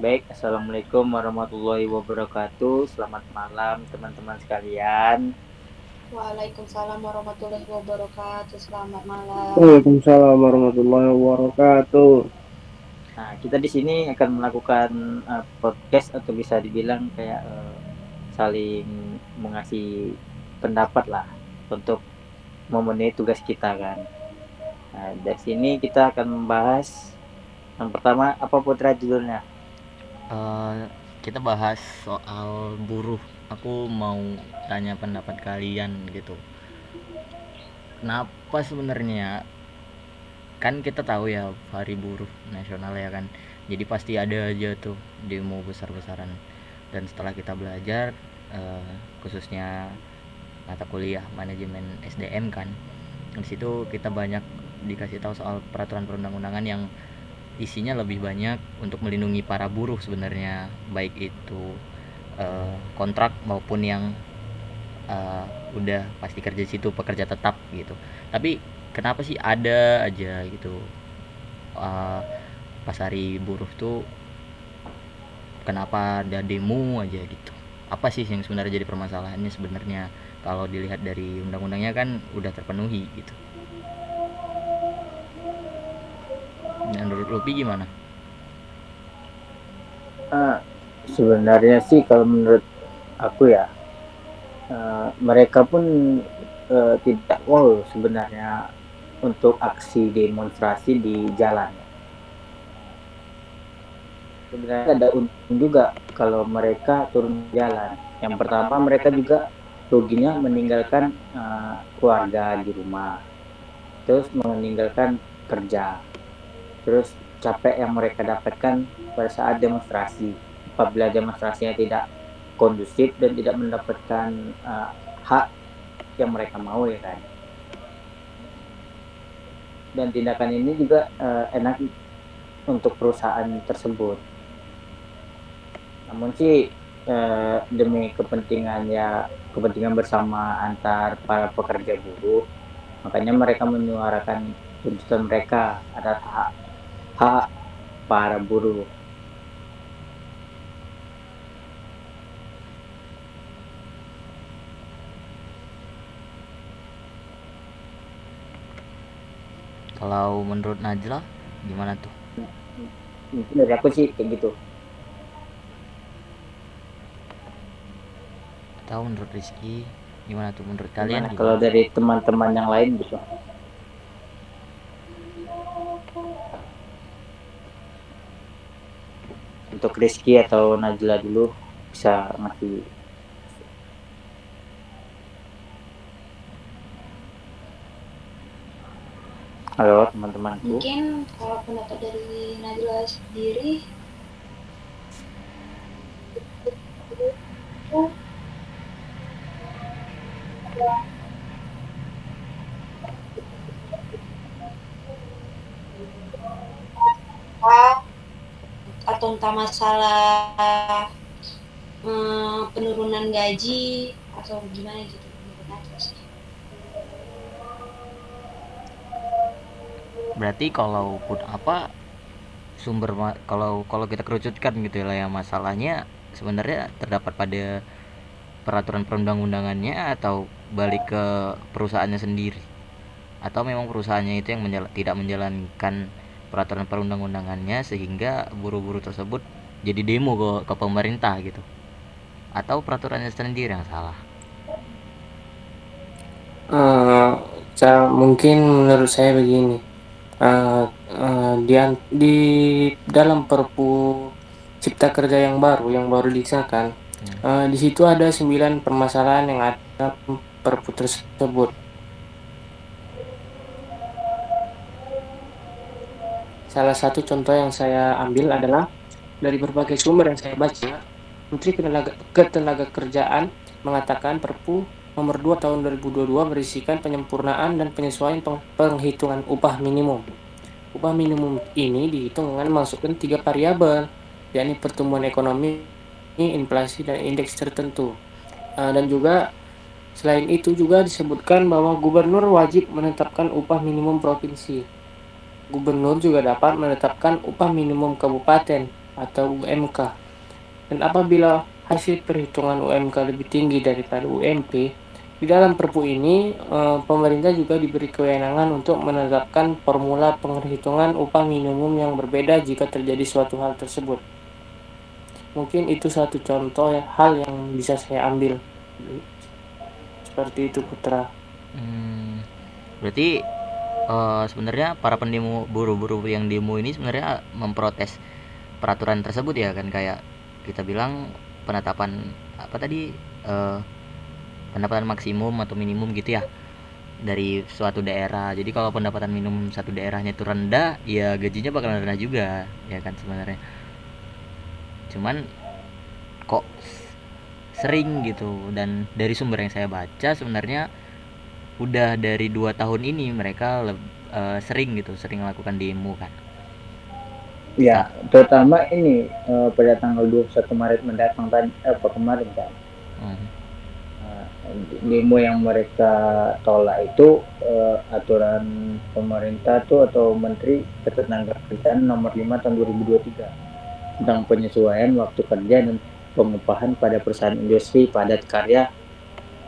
Baik, Assalamualaikum warahmatullahi wabarakatuh. Selamat malam teman-teman sekalian. Waalaikumsalam warahmatullahi wabarakatuh. Selamat malam. Waalaikumsalam warahmatullahi wabarakatuh. Nah, kita di sini akan melakukan podcast atau bisa dibilang kayak saling mengasih pendapat lah untuk memenuhi tugas kita kan. Nah, dari sini kita akan membahas yang pertama apa Putra judulnya? Eh, kita bahas soal buruh. Aku mau tanya pendapat kalian gitu. Kenapa sebenarnya? Kan kita tahu ya hari buruh nasional ya kan. Jadi pasti ada aja tuh demo besar-besaran. Dan setelah kita belajar, eh, khususnya mata kuliah manajemen SDM kan, di situ kita banyak dikasih tahu soal peraturan perundang-undangan yang isinya lebih banyak untuk melindungi para buruh sebenarnya, baik itu kontrak maupun yang eh, udah pasti kerja di situ, pekerja tetap gitu. Tapi kenapa sih ada aja gitu eh, pas hari buruh tuh, kenapa ada demo aja gitu? Apa sih yang sebenarnya jadi permasalahannya sebenarnya? Kalau dilihat dari undang-undangnya kan udah terpenuhi gitu. Menurut Lupi gimana? Uh, Sebenarnya sih kalau menurut aku ya, mereka pun tidak wow sebenarnya untuk aksi demonstrasi di jalan. Sebenarnya ada untung juga kalau mereka turun jalan. Yang pertama mereka juga ruginya meninggalkan keluarga di rumah, terus meninggalkan kerja, terus capek yang mereka dapatkan pada saat demonstrasi. Apabila demonstrasinya tidak kondusif dan tidak mendapatkan hak yang mereka mau ya kan. Dan tindakan ini juga enak untuk perusahaan tersebut. Namun sih demi kepentingan bersama antar para pekerja buruh, makanya mereka menyuarakan tuntutan mereka atas hak para buruh. Kalau menurut Najla gimana tuh? Mungkin dari aku sih kayak gitu. Atau menurut Rizky gimana tuh? Menurut kalian Gimana kalau gimana? dari teman-teman yang lain gitu? Untuk Rizky atau Najla dulu bisa ngasih. Halo teman-temanku. Mungkin kalau pendapat dari Najla sendiri, itu atau entah masalah penurunan gaji atau gimana gitu menurut Najla sih. Berarti kalau pun apa kalau kalau kita kerucutkan gitu ya masalahnya sebenarnya terdapat pada peraturan perundang-undangannya atau balik ke perusahaannya sendiri, atau memang perusahaannya itu yang tidak menjalankan peraturan perundang-undangannya sehingga buruh-buruh tersebut jadi demo ke pemerintah gitu, atau peraturannya sendiri yang salah. Eh, Mungkin menurut saya begini, di dalam Perpu Cipta Kerja yang baru disahkan, di situ ada 9 permasalahan yang ada Perpu tersebut. Salah satu contoh yang saya ambil adalah dari berbagai sumber yang saya baca, Menteri Ketenagakerjaan mengatakan Perpu Nomor 2 Tahun 2022 berisikan penyempurnaan dan penyesuaian penghitungan upah minimum. Upah minimum ini dihitung dengan masukkan 3 variabel, yakni pertumbuhan ekonomi, inflasi, dan indeks tertentu. Dan juga selain itu juga disebutkan bahwa gubernur wajib menetapkan upah minimum provinsi. Gubernur juga dapat menetapkan upah minimum kabupaten atau UMK. Dan apabila hasil perhitungan UMK lebih tinggi daripada UMP, di dalam Perpu ini pemerintah juga diberi kewenangan untuk menetapkan formula penghitungan upah minimum yang berbeda jika terjadi suatu hal tersebut. Mungkin itu satu contoh hal yang bisa saya ambil. Seperti itu, Putra. Berarti sebenarnya para pendemo buruh yang demo ini sebenarnya memprotes peraturan tersebut ya kan, kayak kita bilang penetapan apa tadi, pendapatan maksimum atau minimum gitu ya dari suatu daerah. Jadi kalau pendapatan minimum satu daerahnya itu rendah, ya gajinya bakalan rendah juga ya kan sebenarnya. Cuman kok sering gitu, dan dari sumber yang saya baca sebenarnya udah dari 2 tahun ini mereka sering melakukan demo kan. Ya, terutama ini pada tanggal 21 Maret mendatang kemarin kan. Demo yang mereka tolak itu aturan pemerintah tuh atau Menteri Ketenagakerjaan nomor 5 tahun 2023 tentang penyesuaian waktu kerja dan pengupahan pada perusahaan industri padat karya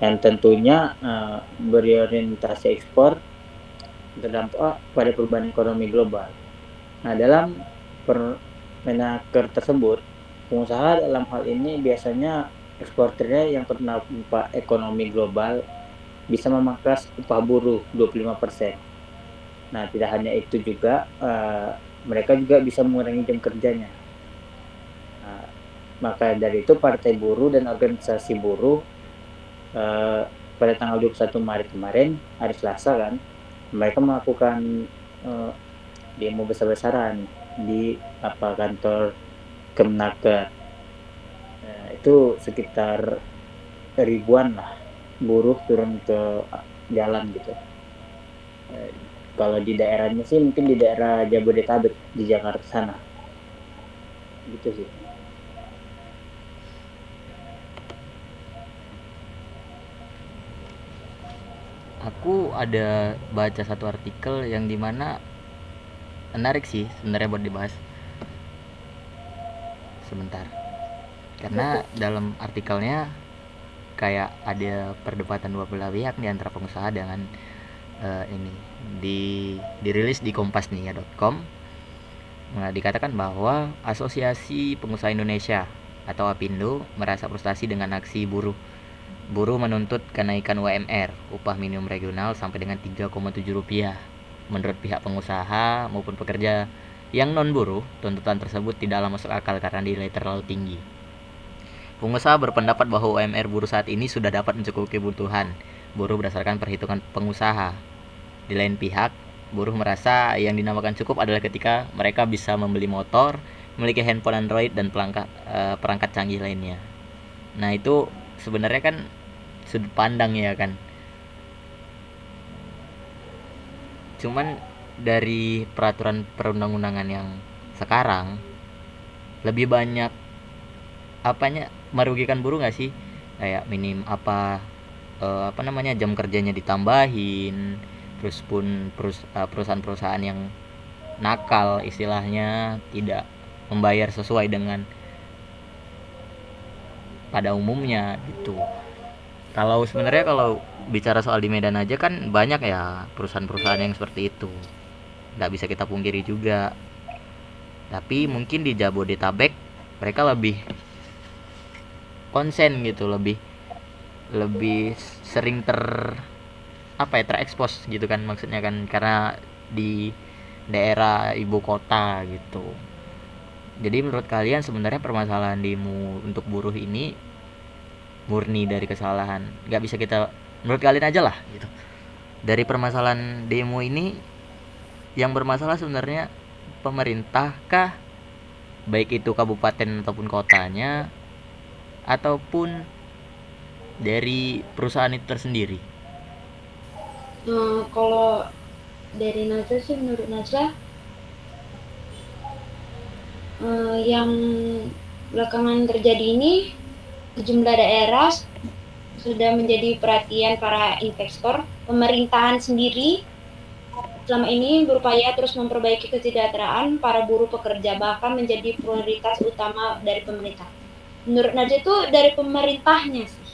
yang tentunya berorientasi ekspor terdampak pada perubahan ekonomi global. Nah, dalam Permenaker tersebut, pengusaha dalam hal ini biasanya eksportirnya yang terdampak ekonomi global bisa memangkas upah buruh 25%. Nah, tidak hanya itu juga, mereka juga bisa mengurangi jam kerjanya. Nah, maka dari itu Partai Buruh dan organisasi buruh pada tanggal 21 Maret kemarin, hari Selasa kan, mereka melakukan demo besar-besaran di kantor Kemenaker. Itu sekitar ribuan lah buruh turun ke jalan gitu. Kalau di daerahnya sih mungkin di daerah Jabodetabek di Jakarta sana gitu sih. Aku ada baca satu artikel yang dimana menarik sih sebenarnya buat dibahas sebentar, karena dalam artikelnya kayak ada perdebatan dua belah pihak di antara pengusaha dengan ini dirilis di kompasnia.com. Dikatakan bahwa Asosiasi Pengusaha Indonesia atau APindo merasa frustasi dengan aksi buruh menuntut kenaikan UMR upah minimum regional sampai dengan Rp3,7. Menurut pihak pengusaha maupun pekerja yang non buruh, tuntutan tersebut tidaklah masuk akal karena dinilai terlalu tinggi. Pengusaha berpendapat bahwa UMR buruh saat ini sudah dapat mencukupi kebutuhan buruh berdasarkan perhitungan pengusaha. Di lain pihak, buruh merasa yang dinamakan cukup adalah ketika mereka bisa membeli motor, memiliki handphone Android dan perangkat canggih lainnya. Nah, itu sebenarnya kan sudut pandang ya kan. Cuman dari peraturan perundang-undangan yang sekarang lebih banyak merugikan buruh nggak sih? Kayak jam kerjanya ditambahin, terus pun perusahaan-perusahaan yang nakal istilahnya tidak membayar sesuai dengan pada umumnya gitu. Kalau bicara soal di Medan aja kan banyak ya perusahaan-perusahaan yang seperti itu, nggak bisa kita pungkiri juga. Tapi mungkin di Jabodetabek mereka lebih konsen gitu, lebih sering terekspos gitu kan, maksudnya kan karena di daerah ibu kota gitu. Jadi menurut kalian sebenarnya permasalahan demo untuk buruh ini murni dari kesalahan, nggak bisa kita, menurut kalian aja lah gitu, dari permasalahan demo ini yang bermasalah sebenarnya pemerintah kah, baik itu kabupaten ataupun kotanya, ataupun dari perusahaan itu tersendiri? Kalau dari Najwa sih, menurut Najwa yang belakangan terjadi ini sejumlah daerah sudah menjadi perhatian para investor. Pemerintahan sendiri selama ini berupaya terus memperbaiki kesejahteraan para buruh pekerja, bahkan menjadi prioritas utama dari pemerintah. Menurut Najwa itu dari pemerintahnya sih.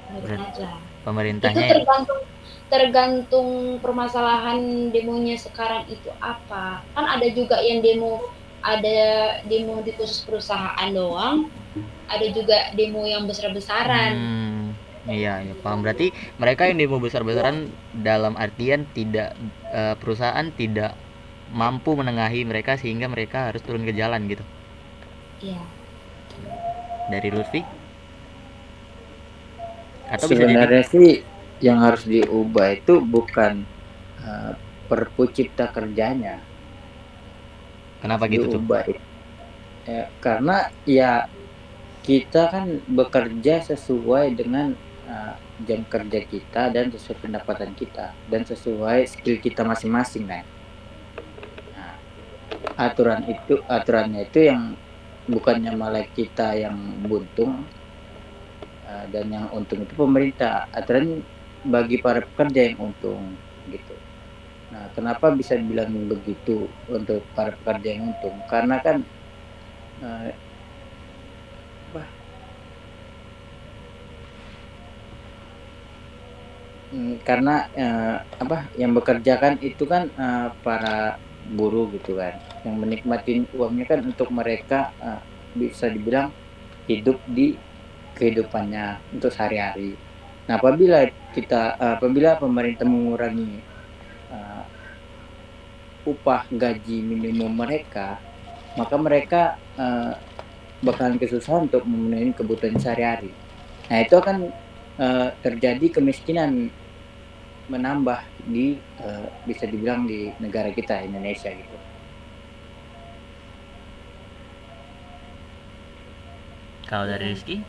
Menurut Najwa. Itu Pemerintahnya tergantung permasalahan demonya sekarang itu apa. Kan ada juga yang ada demo di khusus perusahaan doang, ada juga demo yang besar-besaran. Iya, paham. Berarti mereka yang demo besar-besaran dalam artian tidak perusahaan tidak mampu menengahi mereka sehingga mereka harus turun ke jalan gitu. Iya. Dari Lutfi? Atau bisa jadi Sebenarnya sih yang harus diubah itu bukan Perpu Cipta Kerjanya. kenapa gitu tuh? Diubah itu. Karena ya kita kan bekerja sesuai dengan jam kerja kita dan sesuai pendapatan kita dan sesuai skill kita masing-masing kan. Nah, aturannya itu yang bukannya malah kita yang buntung dan yang untung itu pemerintah. Aturan bagi para pekerja yang untung gitu. Nah, kenapa bisa bilang begitu untuk para pekerja yang untung? Karena kan karena yang bekerja kan itu kan para buruh gitu kan, yang menikmati uangnya kan untuk mereka bisa dibilang hidup di kehidupannya untuk sehari-hari. Nah, apabila pemerintah mengurangi upah gaji minimum mereka, maka mereka bakalan kesusahan untuk memenuhi kebutuhan sehari-hari. Nah, itu akan terjadi kemiskinan menambah di bisa dibilang di negara kita Indonesia gitu. Kalau dari Rizky?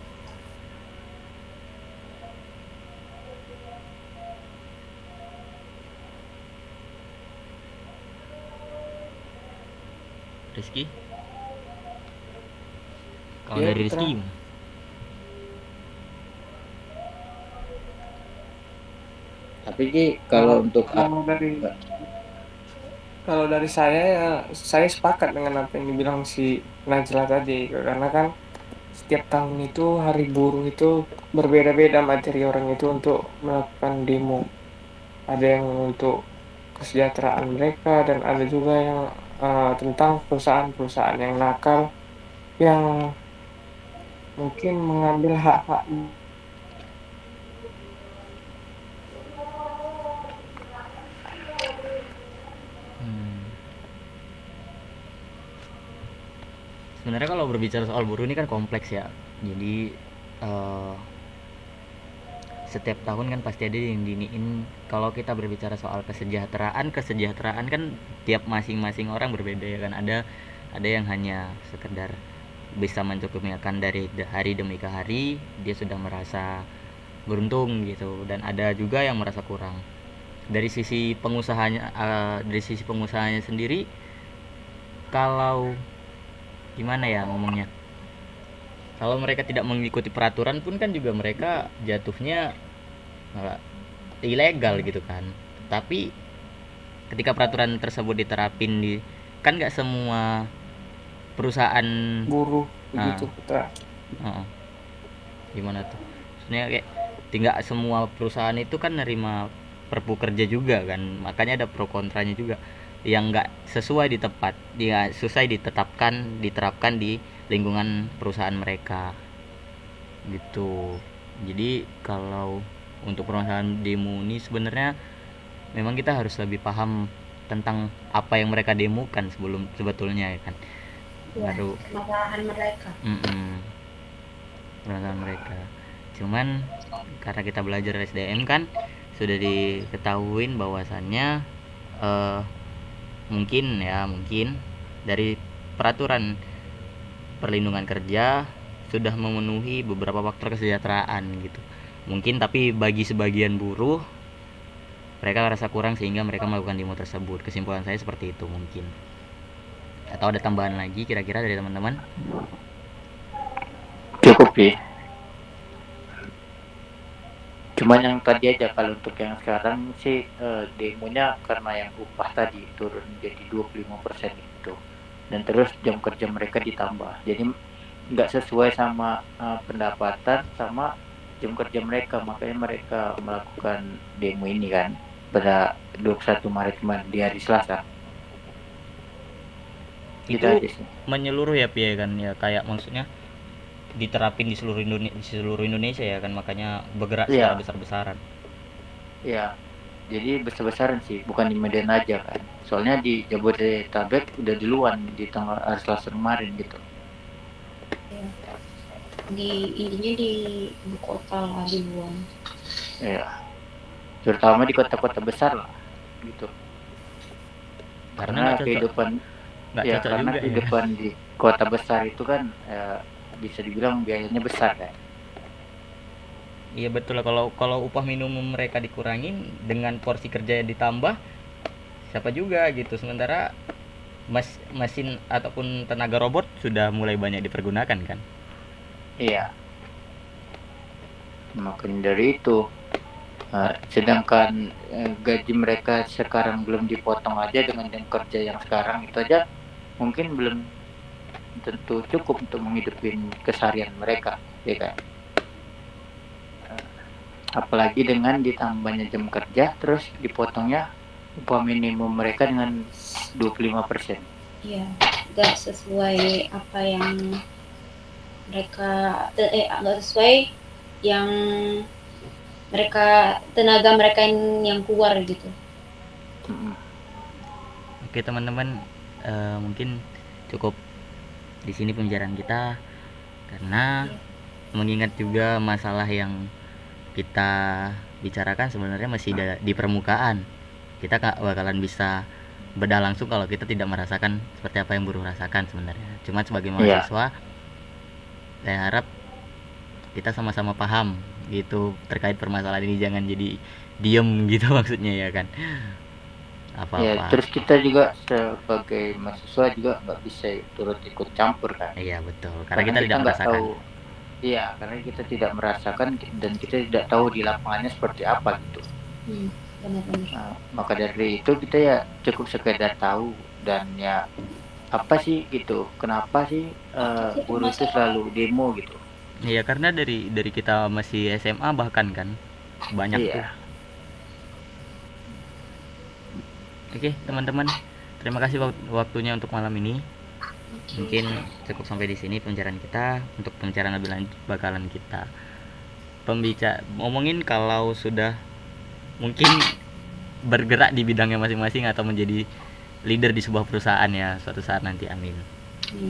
Kalau Ya, dari Rizky terang. gimana? Tapi Ki, kalau untuk kalau dari saya ya saya sepakat dengan apa yang dibilang si Najla tadi, karena kan setiap tahun itu hari buruh itu berbeda-beda materi orang itu untuk melakukan demo. Ada yang untuk kesejahteraan mereka dan ada juga yang tentang perusahaan-perusahaan yang nakal yang mungkin mengambil hak-hak. Sebenarnya kalau berbicara soal buruh ini kan kompleks ya. Jadi setiap tahun kan pasti ada yang diniin. Kalau kita berbicara soal kesejahteraan kan tiap masing-masing orang berbeda ya kan. Ada yang hanya sekedar bisa mencukupi makan dari hari demi hari, dia sudah merasa beruntung gitu, dan ada juga yang merasa kurang. Dari sisi pengusahanya sendiri, kalau gimana ya ngomongnya, kalau mereka tidak mengikuti peraturan pun kan juga mereka jatuhnya ilegal gitu kan. Tapi ketika peraturan tersebut diterapin kan nggak semua perusahaan Buruh begitu putra. Gimana tuh sebenarnya, kayak tidak semua perusahaan itu kan nerima perpu kerja juga kan, makanya ada pro kontranya juga yang nggak sesuai diterapkan di lingkungan perusahaan mereka gitu. Jadi kalau untuk permasalahan demo ini sebenarnya memang kita harus lebih paham tentang apa yang mereka demokan sebetulnya ya kan. Baru permasalahan mereka. Permasalahan mereka. Cuman karena kita belajar SDM kan sudah diketahuin bahwasannya mungkin dari peraturan perlindungan kerja sudah memenuhi beberapa faktor kesejahteraan gitu. Mungkin tapi bagi sebagian buruh mereka merasa kurang sehingga mereka melakukan demo tersebut. Kesimpulan saya seperti itu mungkin. Atau ada tambahan lagi kira-kira dari teman-teman? Cukup ya. Cuman yang tadi aja, kalau untuk yang sekarang sih demonya karena yang upah tadi turun jadi 25% itu, dan terus jam kerja mereka ditambah, jadi nggak sesuai sama pendapatan sama jam kerja mereka, makanya mereka melakukan demo ini kan pada 21 Maret kemarin di hari Selasa. Gitu Itu aja sih. menyeluruh ya Pi, ya kan, ya kayak maksudnya diterapin di seluruh Indonesia ya kan, makanya bergerak secara Iya, besar-besaran. iya. Jadi besar-besaran sih, bukan di Medan aja kan. Soalnya di Jabodetabek udah duluan di tanggal hari Selasa kemarin gitu. Ya. Intinya di ibu kota lah, di luar. Iya. Terutama di kota-kota besar lah gitu. Karena Karena nggak cocok, kehidupan nggak ya cocok karena juga ya. kehidupan di kota besar itu kan bisa dibilang biayanya besar kan. Iya betul lah, kalau upah minimum mereka dikurangin dengan porsi kerja yang ditambah, siapa juga gitu. Sementara mesin ataupun tenaga robot sudah mulai banyak dipergunakan kan. Iya. Makanya dari itu sedangkan gaji mereka sekarang belum dipotong aja dengan jam kerja yang sekarang itu aja mungkin belum tentu cukup untuk menghidupi keseharian mereka, ya kan? Apalagi dengan ditambahnya jam kerja terus dipotongnya upah minimum mereka dengan 25%. Iya, nggak sesuai apa yang mereka nggak sesuai yang tenaga mereka yang keluar gitu. Oke teman-teman, mungkin cukup di sini pembicaraan kita, karena mengingat juga masalah yang kita bicarakan sebenarnya masih di permukaan. Kita gak bakalan bisa bedah langsung kalau kita tidak merasakan seperti apa yang buruh rasakan sebenarnya. Cuma sebagai mahasiswa, saya harap kita sama-sama paham gitu terkait permasalahan ini, jangan jadi diem gitu maksudnya ya kan. Apa-apa. Ya, terus kita juga sebagai mahasiswa juga nggak bisa turut ikut campur kan. Iya betul, karena kita tidak nggak merasakan. tahu. Iya, karena kita tidak merasakan dan kita tidak tahu di lapangannya seperti apa gitu. Benar-benar. Nah, maka dari itu kita ya cukup sekedar tahu dan ya apa sih gitu, kenapa sih buruh itu selalu demo gitu. Iya, karena dari kita masih SMA bahkan kan banyak Iya. tuh. Oke teman-teman, terima kasih waktunya untuk malam ini. Mungkin cukup sampai di sini pembicaraan kita. Untuk pembicaraan lebih lanjut bakalan kita ngomongin kalau sudah mungkin bergerak di bidangnya masing-masing atau menjadi leader di sebuah perusahaan ya suatu saat nanti. Amin.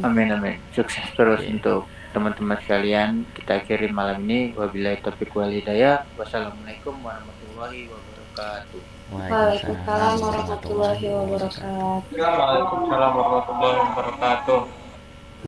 Amin amin. Sukses terus untuk teman-teman sekalian. Kita akhiri malam ini. Wabillahi taufiq wal hidayah. Wassalamualaikum warahmatullahi wabarakatuh. Waalaikumsalam warahmatullahi wabarakatuh. Waalaikumsalam warahmatullahi wabarakatuh.